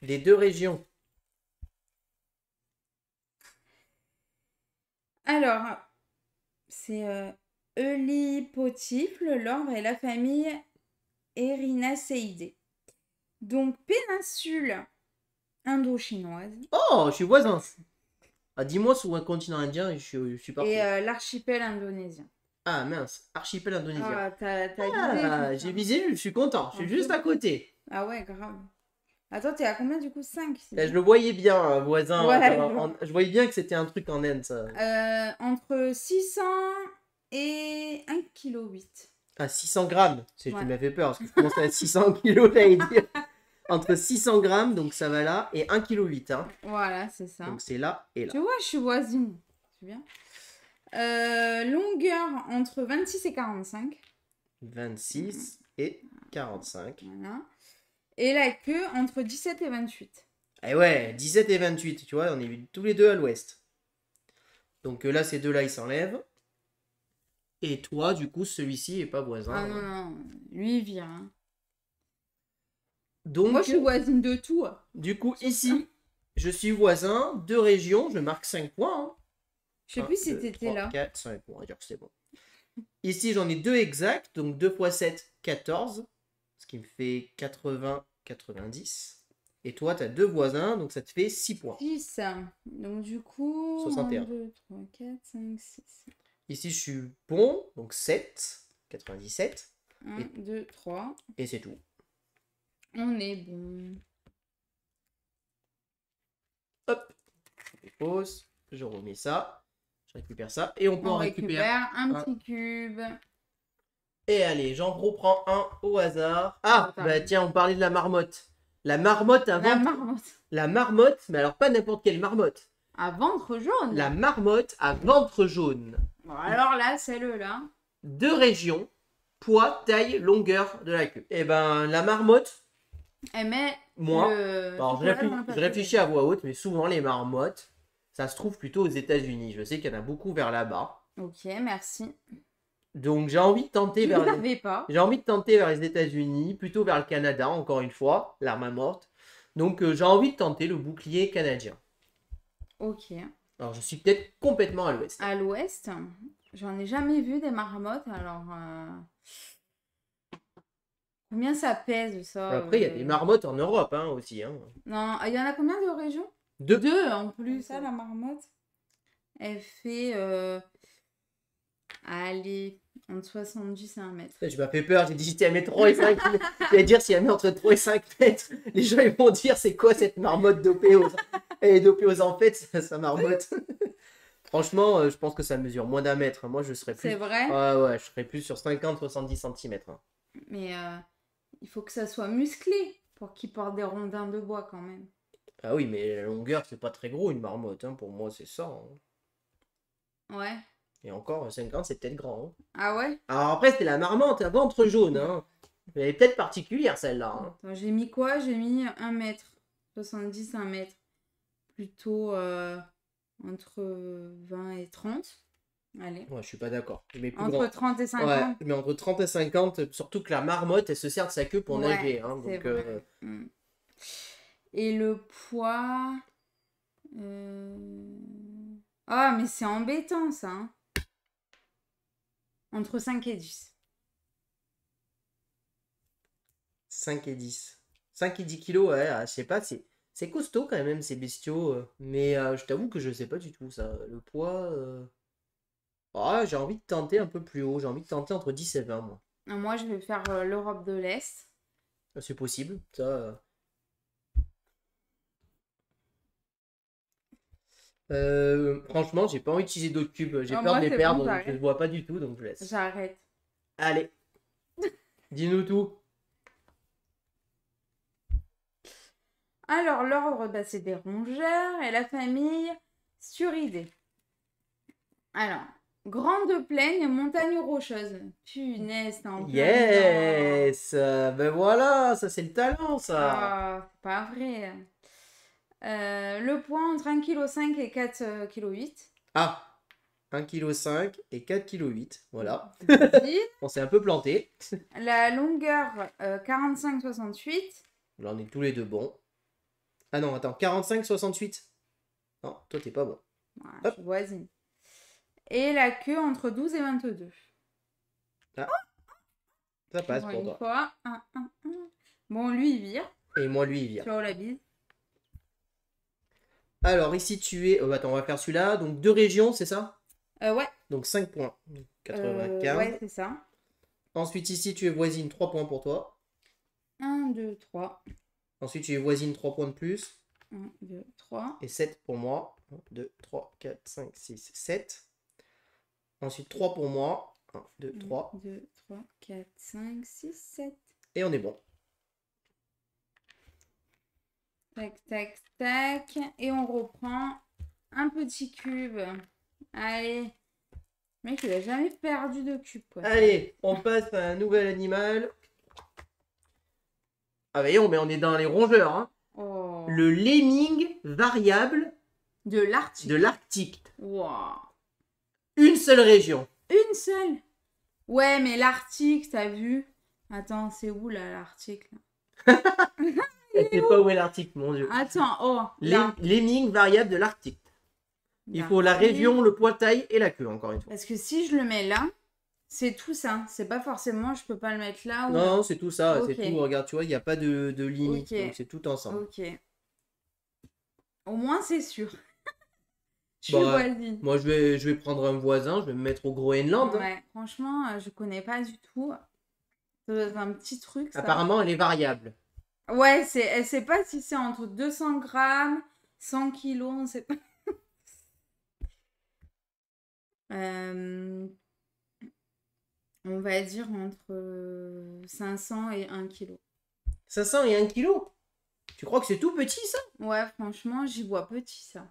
des 2 régions. Alors, c'est Eulipotifle, l'ordre et la famille Erinaceidae. Donc, péninsule indo-chinoise. Oh, je suis voisin. Ah, dis-moi sur un continent indien et je suis parti. Et l'archipel indonésien. Ah mince, archipel indonésien. Ah, t'as visé. J'ai visé, je suis content, je suis juste à côté. Ah ouais, grave. Attends, t'es à combien du coup? 5 Je le voyais bien, voisin. Ouais, je voyais bien que c'était un truc en Inde, ça. entre 600 et 1,8 kg. Ah, 600 grammes. Tu Ouais. m'as fait peur parce que je commençais à 600 kilos, j'allais dire. Entre 600 grammes, donc ça va là, et 1,8 kg. Hein. Voilà, c'est ça. Donc c'est là et là. Tu vois, je suis voisine. C'est bien. Longueur entre 26 et 45. 26 et 45. Voilà. Et la queue entre 17 et 28. Et ouais, 17 et 28, tu vois, on est tous les deux à l'ouest. Donc là, ces deux-là, ils s'enlèvent. Et toi, du coup, celui-ci est pas voisin. Ah non, lui, il vient. Hein. Donc, moi, je suis voisine de tout. Du coup, ici, je suis voisin de régions, je marque 5 points. Hein. Je sais plus si t'étais là. 4, 5, on va dire que c'est bon. Ici, j'en ai 2 exacts, donc 2 x 7, 14. Ce qui me fait 80, 90. Et toi, tu as 2 voisins, donc ça te fait 6 points. 6. Donc du coup... 61. 1, 2, 3, 4, 5, 6. Ici, je suis bon, donc 7, 97. 1, 2, 3. Et c'est tout. On est bon. Hop. Je pose, je remets ça. Je récupère ça. Et on peut en récupérer un petit cube. Et allez, j'en reprends un au hasard. Ah, bah tiens, on parlait de la marmotte. La marmotte à La ventre. marmotte. La marmotte, mais alors pas n'importe quelle marmotte. À ventre jaune. La marmotte à ventre jaune. Bon, alors là, celle-là. 2 régions, poids, taille, longueur de la queue. Eh ben, la marmotte, Elle met moi, le alors chocolat dans le je papier. réfléchis à voix haute, mais souvent les marmottes, ça se trouve plutôt aux États-Unis. Je sais qu'il y en a beaucoup vers là-bas. Ok, merci. Donc j'ai envie de tenter Je ne vers savais pas. j'ai envie de tenter vers les États-Unis, plutôt vers le Canada, encore une fois, l'arme morte. Donc j'ai envie de tenter le bouclier canadien. Ok. Alors je suis peut-être complètement à l'ouest. À l'ouest, j'en ai jamais vu des marmottes. Alors, combien ça pèse ça Après, il y a des marmottes en Europe hein, aussi. Hein. Non, il y en a combien de régions? 2. 2 en plus. Ça, la marmotte. Elle fait. Allez, entre 70 et 1 mètre. Tu m'as fait peur, j'ai dit j'étais à mettre 3 et 5 mètres. Je vais dire s'il y a mis entre 3 et 5 mètres, les gens ils vont dire c'est quoi cette marmotte dopée aux... Elle est dopée aux amphetamines, ça marmotte. Franchement, je pense que ça mesure moins d'1 mètre. Moi, je serais plus. C'est vrai? Ouais, je serais plus sur 50-70 cm. Mais il faut que ça soit musclé pour qu'il porte des rondins de bois quand même. Ah oui, mais la longueur, c'est pas très gros une marmotte. Hein. Pour moi, c'est ça. Hein. Ouais. Et encore, 50, c'est peut-être grand. Hein. Ah ouais? Alors après, c'était la marmotte à ventre jaune. Hein. Elle est peut-être particulière celle-là. Hein. Attends, j'ai mis quoi? J'ai mis 1 mètre. 70, 1 mètre. Plutôt entre 20 et 30. Allez. Ouais, je suis pas d'accord. Mais plus Entre grand. 30 et 50. Ouais, mais entre 30 et 50, surtout que la marmotte, elle se sert de sa queue pour Ouais, nager. Hein, c'est donc, vrai. Et le poids. Ah, mais c'est embêtant ça. Hein. Entre 5 et 10. 5 et 10. 5 et 10 kilos, ouais, je sais pas, c'est costaud quand même ces bestiaux. Mais je t'avoue que je sais pas du tout ça. Le poids. Ah, j'ai envie de tenter un peu plus haut. J'ai envie de tenter entre 10 et 20, moi. Moi, je vais faire l'Europe de l'Est. C'est possible. Ça. Franchement, j'ai pas envie d'utiliser d'autres cubes. J'ai Ah, peur moi, de les c'est perdre, bon, donc je j'arrête. ne vois pas du tout, donc je laisse. J'arrête. Allez, dis-nous tout. Alors, l'ordre, bah, c'est des rongeurs et la famille Suridés. Alors, grande plaine et montagne rocheuse. Punaise, t'es en plein dedans. Yes! Ben voilà, ça c'est le talent, ça. Ah, c'est pas vrai. Le poids entre 1,5 kg et 4,8 kg. Ah, 1,5 kg et 4,8 kg. Voilà. Vas-y. On s'est un peu planté. La longueur 45-68. Là, on est tous les deux bons. Ah non, attends, 45-68. Non, toi, t'es pas bon. Voilà, Hop. je suis voisine. Et la queue entre 12 et 22. Ah, ça passe Encore pour une toi. fois. Bon, lui, il vire. Et moi, lui, il vient. Ciao la bise. Alors, ici, tu es... attends, on va faire celui-là. Donc, 2 régions, c'est ça? Ouais. Donc, 5 points. 95. Ouais, c'est ça. Ensuite, ici, tu es voisine, 3 points pour toi. 1, 2, 3. Ensuite, tu es voisine, 3 points de plus. 1, 2, 3. Et 7 pour moi. 1, 2, 3, 4, 5, 6, 7. Ensuite, 3 pour moi. 1, 2, 3. 1, 2, 3, 4, 5, 6, 7. Et on est bon. Tac, tac, tac. Et on reprend un petit cube. Allez. Le mec, il a jamais perdu de cube, quoi. Allez, on passe à un nouvel animal. Ah, voyons, mais on est dans les rongeurs. Hein. Oh. Le lemming variable De l'Arctique. de l'Arctique. Wow. Une seule région. Une seule. Ouais, mais l'Arctique, t'as vu? Attends, c'est où là, l'Arctique là? Je sais pas où est l'Arctique, mon dieu. Attends, oh. Là. Lemming variable de l'Arctique. Il faut la L'Arctique. région, le poids taille et la queue, encore une fois. Parce que si je le mets là, c'est tout ça. C'est pas forcément, je peux pas le mettre là ou là. Non, c'est tout ça, Ok. c'est tout. Regarde, tu vois, il n'y a pas de limite, Ok. donc c'est tout ensemble. Ok. Au moins, c'est sûr. Je suis Bah, voisine. moi, je vais prendre un voisin, je vais me mettre au Groenland. Hein. Ouais, franchement, je connais pas du tout. Ça doit être un petit truc, ça. Apparemment, elle est variable. Ouais, elle sait pas si c'est entre 200 grammes, 100 kilos, on sait pas. On va dire entre 500 et 1 kilo. 500 et 1 kilo. Tu crois que c'est tout petit, ça? Ouais, franchement, j'y vois petit, ça.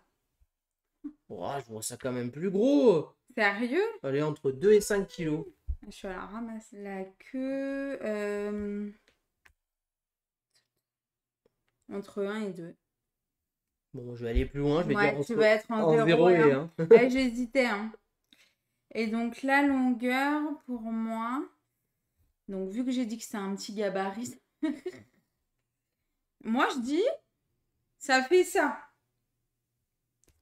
Oh, je vois ça quand même plus gros. Sérieux? Allez, entre 2 et 5 kilos. Je suis à la ramasse. La queue... entre 1 et 2. Bon, je vais aller plus loin, je vais dire Ouais, tu vas être en en 0 0 et et 1. 1. Ouais, j'hésitais, hein. Et donc, la longueur, pour moi... Donc, vu que j'ai dit que c'est un petit gabarit... moi, je dis... Ça fait ça.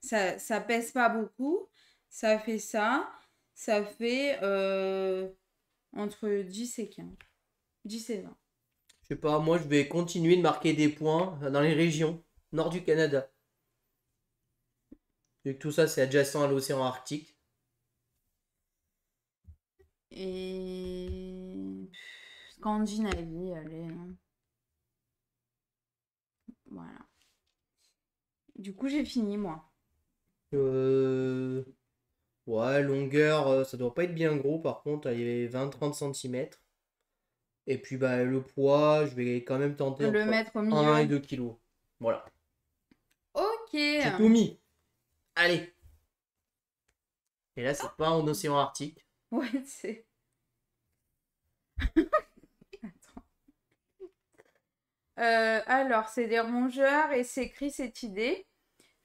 Ça pèse pas beaucoup. Ça fait ça. Ça fait entre 10 et 15. 10 et 20. Je sais pas, moi je vais continuer de marquer des points dans les régions nord du Canada. Vu que tout ça c'est adjacent à l'océan Arctique. Et... Scandinavie, allez. Hein. Voilà. Du coup, j'ai fini, moi. Ouais, longueur, ça doit pas être bien gros par contre, allez, 20-30 cm. Et puis bah le poids, je vais quand même tenter Le entre mettre au 1 et milieu. 2 kilos. Voilà. Ok. J'ai tout mis. Allez. Et là, c'est pas en océan Arctique. Ouais, c'est... Attends. Alors, c'est des rongeurs et c'est écrit cette idée.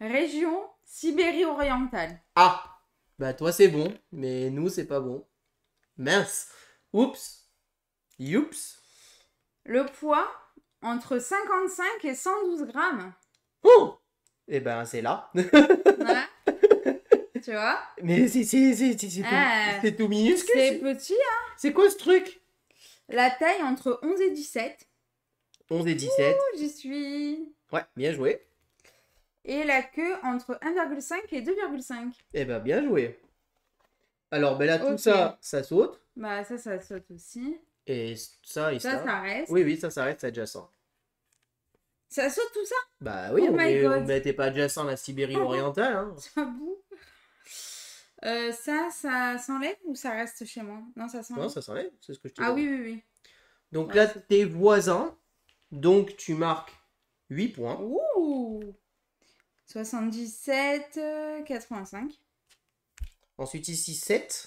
Région Sibérie orientale. Ah! Bah toi c'est bon, mais nous c'est pas bon. Mince. Oups. Youps. Le poids, entre 55 et 112 grammes. Oh! Eh ben c'est là. Voilà, tu vois? Mais c'est tout minuscule. C'est petit, hein? C'est quoi ce truc? La taille entre 11 et 17. 11 et 17. Ouh, j'y suis. Ouais, bien joué. Et la queue entre 1,5 et 2,5. Eh ben bien joué. Alors ben là tout Ok. ça, ça saute. Bah ça saute aussi. Et ça et ça. Ça reste. Oui, oui, ça s'arrête, c'est adjacent. Ça saute tout ça? Bah oui, Oh my on god. mettait pas adjacent à la Sibérie orientale. Hein. J'avoue. Ça s'enlève ou ça reste chez moi? Non, ça Non, s'enlève. ça s'enlève, c'est ce que je t'ai Ah dit. oui, oui, oui. Donc Ouais, là, c'est... tes voisins, donc tu marques 8 points. Ouh! 77, 85. Ensuite ici 7.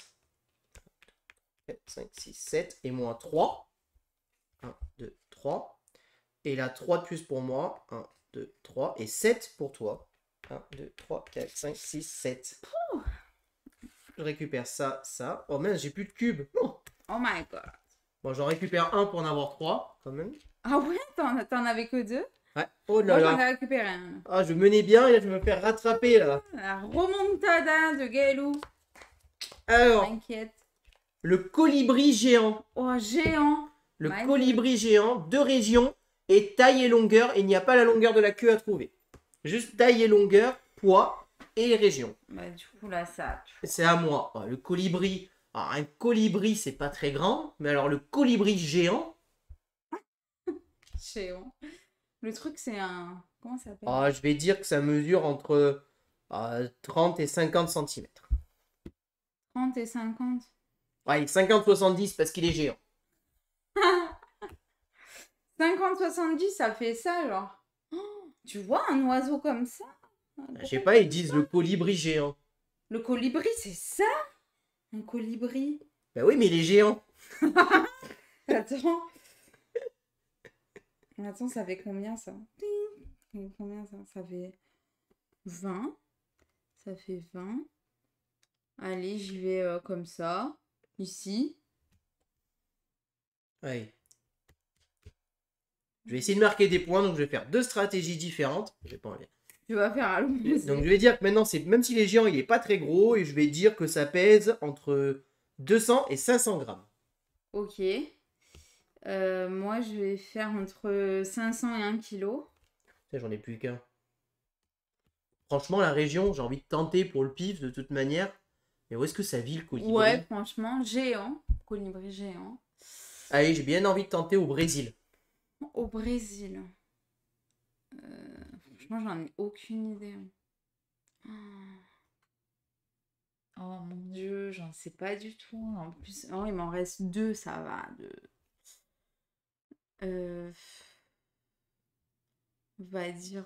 4, 5, 6, 7 et moins 3. 1, 2, 3. Et là 3 de plus pour moi. 1, 2, 3. Et 7 pour toi. 1, 2, 3, 4, 5, 6, 7. Ouh. Je récupère ça, ça. Oh mince, j'ai plus de cubes. Oh. Oh my god. Bon, j'en récupère un pour en avoir 3 quand même. Ah ouais, t'en avais que 2? Ouais. Oh là Moi, j'en là. ai récupéré un. Ah, je menais bien et là, je vais me faire rattraper là. La remontada de Gaëlou. Alors, T'inquiète. le colibri géant. Oh, géant. Le My colibri géant, 2 régions et taille et longueur. Et il n'y a pas la longueur de la queue à trouver. Juste taille et longueur, poids et région. Bah, du coup, là, ça. C'est à moi. Ah, le colibri. Alors, un colibri, c'est pas très grand. Mais alors, le colibri géant. Géant. Le truc, c'est un. Comment ça s'appelle? Ah, je vais dire que ça mesure entre 30 et 50 cm. 30 et 50. Ouais, 50-70 parce qu'il est géant. 50-70, ça fait ça, genre. Oh, tu vois un oiseau comme ça? Je sais pas, ils disent le colibri géant. Le colibri, c'est ça? Un colibri. Bah oui, mais il est géant. Attends. Attends, ça fait combien ça? Ting. Ça fait combien ça? Ça fait 20. Ça fait 20. Allez, j'y vais comme ça. Ici. Ouais. Je vais essayer de marquer des points, donc je vais faire 2 stratégies différentes. Je vais pas enlever. Tu vas faire à l'opposé. Donc je vais dire que maintenant, même s'il est géant, il est pas très gros. Et je vais dire que ça pèse entre 200 et 500 grammes. Ok. Moi, je vais faire entre 500 et 1 kg. J'en ai plus qu'un. Franchement, la région, j'ai envie de tenter pour le pif de toute manière. Mais où est-ce que ça vit le colibri? Ouais, franchement, géant. Colibri géant. Allez, j'ai bien envie de tenter au Brésil. Au Brésil. Franchement, j'en ai aucune idée. Oh mon dieu, j'en sais pas du tout. En plus, oh, il m'en reste 2, ça va. On va dire...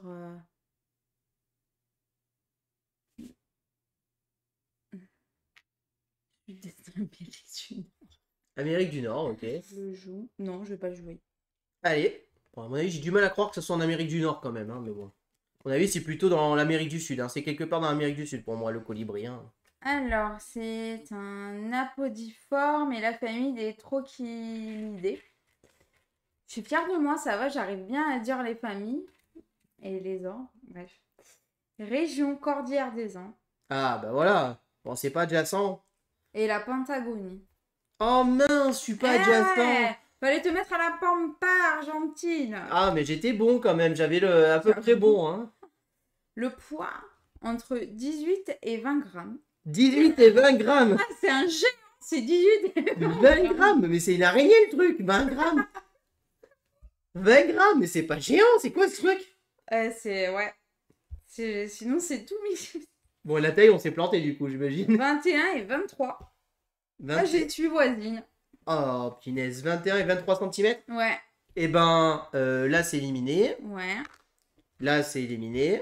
Amérique du Nord, ok. Je joue. Non, je vais pas le jouer. Allez. Bon, à mon avis, j'ai du mal à croire que ce soit en Amérique du Nord quand même, hein, mais bon. À mon avis, c'est plutôt dans l'Amérique du Sud. Hein. C'est quelque part dans l'Amérique du Sud pour moi, le colibri. Hein. Alors, c'est un apodiforme et la famille des trochilidés. Je suis fière de moi, ça va, j'arrive bien à dire les familles et les ordres. Bref. Région cordillère des Andes Ah, bah voilà. Bon, c'est pas adjacent. et la Pentagonie. Oh mince, je suis pas adjacent. Fallait te mettre à la Pampa Argentine. Ah, mais j'étais bon quand même. J'avais le à peu près bon. Hein. Le poids, entre 18 et 20 grammes. 18 et 20 grammes. Ah, c'est un géant, c'est 18 et 20 grammes, mais c'est une araignée le truc. 20 grammes. 20 grammes, mais c'est pas géant. C'est quoi ce truc? Ouais. Sinon, c'est tout mis. Bon, la taille, on s'est planté du coup, j'imagine. 21 et 23. 20... Ah, j'ai tué voisine. Oh, punaise. 21 et 23 cm. Ouais. Et ben, là, c'est éliminé. Ouais. Là, c'est éliminé.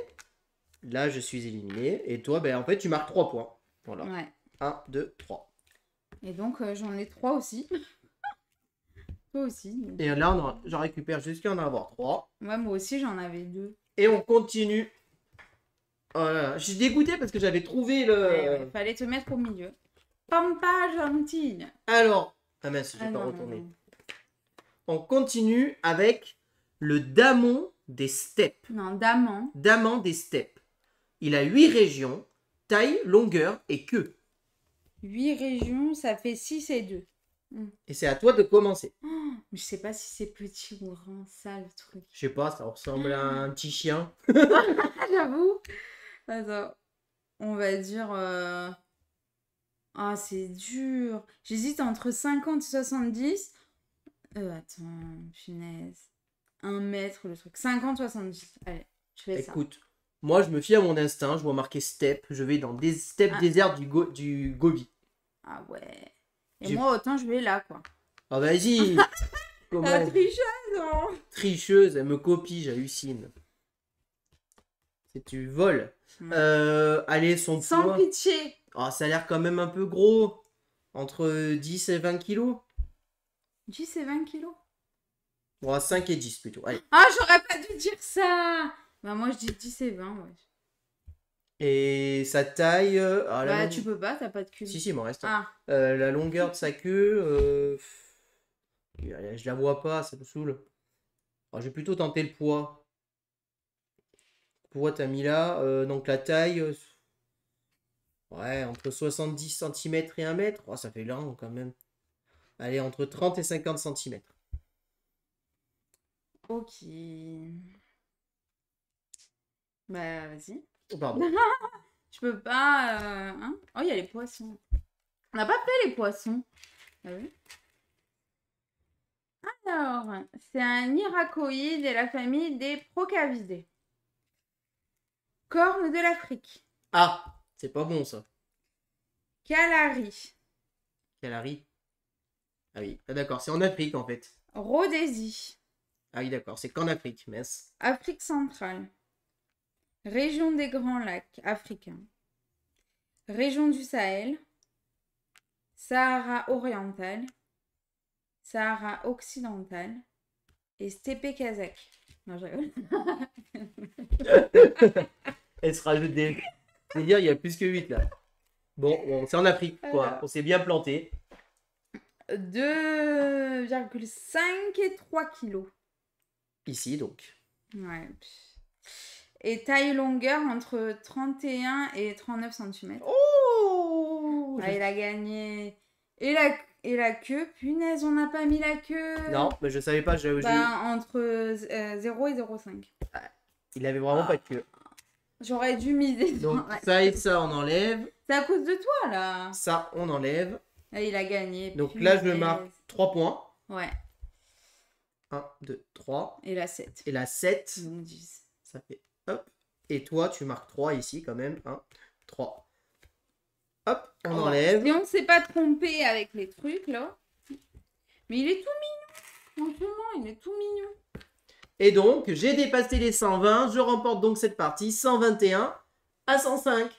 Là, je suis éliminé. Et toi, ben, en fait, tu marques 3 points. Voilà. Ouais. 1, 2, 3. Et donc, j'en ai 3 aussi. Toi aussi. Donc. Et là, j'en récupère jusqu'à en avoir 3. Ouais, moi aussi, j'en avais 2. Et on continue. Oh là là, je suis dégoûté parce que j'avais trouvé le... Ouais, fallait te mettre au milieu. Pampa Argentine. Alors... Ah mince, j'ai Ah, pas non, retourné. non. On continue avec le daman des steppes. Non, Daman. Daman des steppes. Il a 8 régions, taille, longueur et queue. 8 régions, ça fait 6 et 2. Et c'est à toi de commencer. Oh, mais je sais pas si c'est petit ou grand, ça le truc. Je sais pas, ça ressemble à un petit chien. Ah, j'avoue. Attends. On va dire... Ah, c'est dur. J'hésite entre 50 et 70. Attends, punaise. 1 mètre, le truc. 50, 70. Allez, je fais ça. Écoute, moi je me fie à mon instinct, je vois marqué steppe, je vais dans des steppes désertes du Gobi. Ah ouais. Et moi, autant je vais là, quoi. Ah vas-y. La tricheuse, non? Tricheuse, elle me copie, j'hallucine. C'est tu voles. Allez, son Sans poids. pitié. Oh, ça a l'air quand même un peu gros. Entre 10 et 20 kilos. 10 et 20 kilos. Bon, 5 et 10 plutôt. Allez. Ah, j'aurais pas dû dire ça. Bah, moi, je dis 10 et 20, ouais. Et sa taille... Bah, tu peux pas, t'as pas de cul. Si, il m'en reste. Ah. La longueur de sa queue... Je la vois pas, ça me saoule. Alors, je vais plutôt tenter le poids. Le poids, t'as mis là. Donc la taille... ouais, entre 70 cm et 1 mètre. Oh, ça fait grand quand même. Allez, entre 30 et 50 cm. Ok. Bah, vas-y. Oh, pardon. Je peux pas... Hein? Oh, il y a les poissons. On n'a pas fait les poissons. Ah oui. Alors, c'est un iracoïde et la famille des procavidés. Corne de l'Afrique. Ah, c'est pas bon ça. Calari. Calari. Ah oui, ah, d'accord, c'est en Afrique en fait. Rhodésie. Ah oui, d'accord, c'est qu'en Afrique, mince. Afrique centrale. Région des Grands Lacs africains. Région du Sahel. Sahara oriental. Sahara occidental. Et steppe kazakh. Non, je rigole. Elle se rajoute des... C'est-à-dire, il y a plus que 8 là. Bon, c'est en Afrique, quoi. On s'est bien planté. 2,5 et 3 kilos. Ici, donc. Ouais. Et taille longueur entre 31 et 39 cm. Oh Ah, il a gagné. Et la queue, punaise, on n'a pas mis la queue. Non, mais je savais pas. Entre 0 et 0,5. Il avait vraiment pas de queue. J'aurais dû miser. Donc Ouais. ça et ça, on enlève. C'est à cause de toi, là. Ça, on enlève. Et il a gagné. Donc punaise. là, je me marque 3 points. Ouais. 1, 2, 3. Et la 7. Et la 7. Donc 10. Ça fait hop. Et toi, tu marques 3 ici quand même. 1, 3. Hop, on enlève. Et on ne s'est pas trompé avec les trucs, là. Mais il est tout mignon. Franchement, il est tout mignon. Et donc, j'ai dépassé les 120. Je remporte donc cette partie 121 à 105.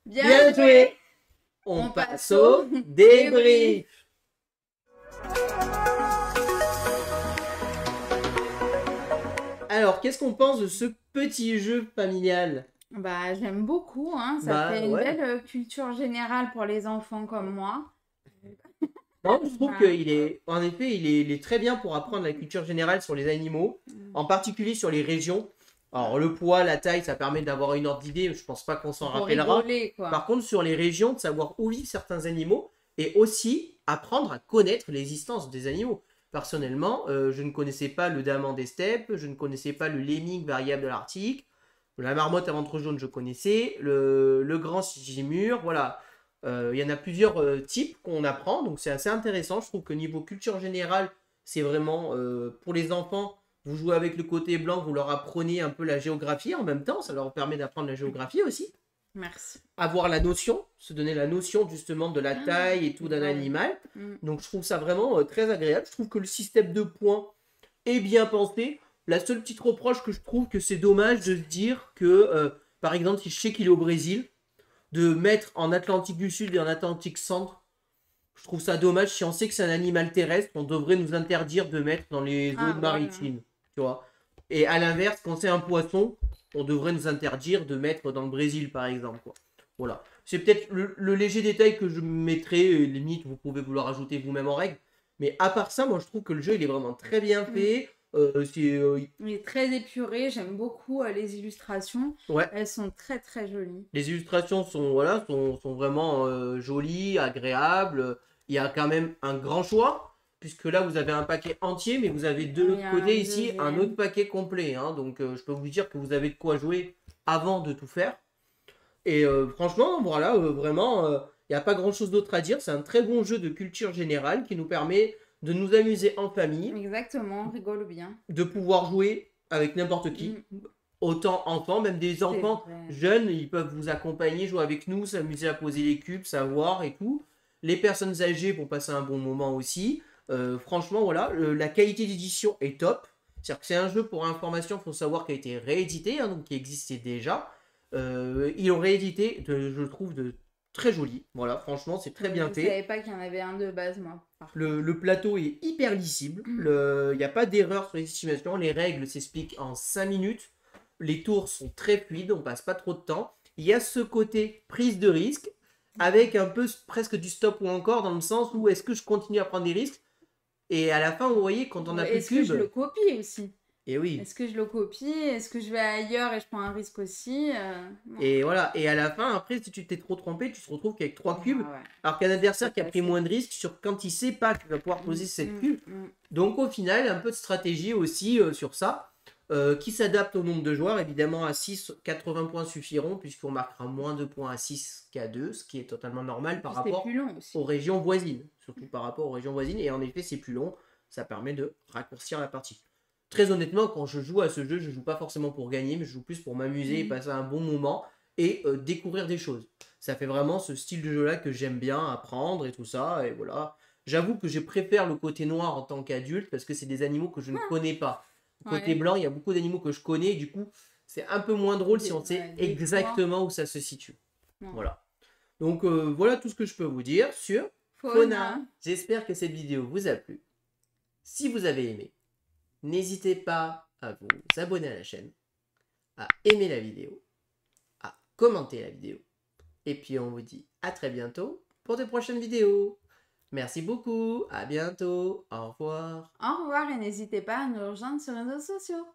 Bien joué. On passe au débrief. Alors, qu'est-ce qu'on pense de ce petit jeu familial? Bah, j'aime beaucoup, hein. Ça fait une belle culture générale pour les enfants comme moi. Non, je trouve qu'il est, en effet, il est très bien pour apprendre la culture générale sur les animaux, en particulier sur les régions. Alors, le poids, la taille, ça permet d'avoir une ordre d'idée, je pense pas qu'on s'en rappellera. Rigoler, quoi. Par contre, sur les régions, de savoir où vivent certains animaux et aussi apprendre à connaître l'existence des animaux. Personnellement, je ne connaissais pas le daman des steppes, je ne connaissais pas le lemming variable de l'Arctique, la marmotte à ventre jaune, je connaissais, le grand sigimur, voilà. Il y en a plusieurs types qu'on apprend, donc c'est assez intéressant. Je trouve que niveau culture générale, c'est vraiment pour les enfants, vous jouez avec le côté blanc, vous leur apprenez un peu la géographie en même temps, ça leur permet d'apprendre la géographie aussi. Merci. Avoir la notion, se donner la notion justement de la taille et tout d'un animal. Donc je trouve ça vraiment très agréable. Je trouve que le système de points est bien pensé. La seule petite reproche que je trouve que c'est dommage de se dire que, par exemple, si je sais qu'il est au Brésil, de mettre en Atlantique du Sud et en Atlantique Centre, je trouve ça dommage. Si on sait que c'est un animal terrestre, on devrait nous interdire de mettre dans les eaux maritimes. Tu vois. Et à l'inverse, quand c'est un poisson, on devrait nous interdire de mettre dans le Brésil, par exemple. Quoi. Voilà. C'est peut-être le léger détail que je mettrais, limite, vous pouvez vous le rajouter vous-même en règle. Mais à part ça, moi, je trouve que le jeu, il est vraiment très bien fait. Il est très épuré, j'aime beaucoup les illustrations. Ouais. Elles sont très très jolies. Les illustrations sont, voilà, sont vraiment jolies, agréables. Il y a quand même un grand choix. Puisque là, vous avez un paquet entier, mais vous avez de l'autre côté ici un autre paquet complet. Hein, donc, je peux vous dire que vous avez de quoi jouer avant de tout faire. Et franchement, voilà, vraiment, il n'y a pas grand-chose d'autre à dire. C'est un très bon jeu de culture générale qui nous permet de nous amuser en famille. Exactement, on rigole bien. De pouvoir jouer avec n'importe qui. Autant enfants, même des enfants jeunes, ils peuvent vous accompagner, jouer avec nous, s'amuser à poser les cubes, savoir et tout. Les personnes âgées pour passer un bon moment aussi. Franchement, voilà, la qualité d'édition est top. C'est-à-dire que c'est un jeu, pour information, il faut savoir qu'il a été réédité, hein, donc qui existait déjà. Ils l'ont réédité, je trouve, de très joli. Voilà, franchement, c'est très bien fait. Je savais pas qu'il y en avait un de base, moi. Le plateau est hyper lisible. Il n'y a pas d'erreur sur les estimations. Les règles s'expliquent en 5 minutes. Les tours sont très fluides, on passe pas trop de temps. Il y a ce côté prise de risque, avec un peu presque du stop ou encore, dans le sens où est-ce que je continue à prendre des risques. Et à la fin, vous voyez, quand on a plus de cubes... Est-ce que je le copie aussi? Et oui. Est-ce que je le copie? Est-ce que je vais ailleurs et je prends un risque aussi? Et voilà. Et à la fin, après, si tu t'es trop trompé, tu te retrouves qu'avec 3 cubes. Ouais. Alors qu'un adversaire qui a pris moins de risques sur quand il sait pas qu'il va pouvoir poser 7 cubes. Donc au final, un peu de stratégie aussi sur ça. Qui s'adapte au nombre de joueurs. Évidemment, à 6, 80 points suffiront, puisqu'on marquera moins de points à 6 qu'à 2, ce qui est totalement normal par rapport aux régions voisines. Surtout par rapport aux régions voisines. Et en effet, c'est plus long. Ça permet de raccourcir la partie. Très honnêtement, quand je joue à ce jeu, je joue pas forcément pour gagner, mais je joue plus pour m'amuser et passer un bon moment et découvrir des choses. Ça fait vraiment ce style de jeu-là que j'aime bien apprendre et tout ça. Et voilà. J'avoue que je préfère le côté noir en tant qu'adulte, parce que c'est des animaux que je ne connais pas. Côté blanc, il y a beaucoup d'animaux que je connais, et du coup, c'est un peu moins drôle si on sait exactement où ça se situe. Voilà. Donc, voilà tout ce que je peux vous dire sur Fauna. J'espère que cette vidéo vous a plu. Si vous avez aimé, n'hésitez pas à vous abonner à la chaîne, à aimer la vidéo, à commenter la vidéo. Et puis, on vous dit à très bientôt pour de prochaines vidéos. Merci beaucoup, à bientôt, au revoir. Au revoir et n'hésitez pas à nous rejoindre sur les réseaux sociaux.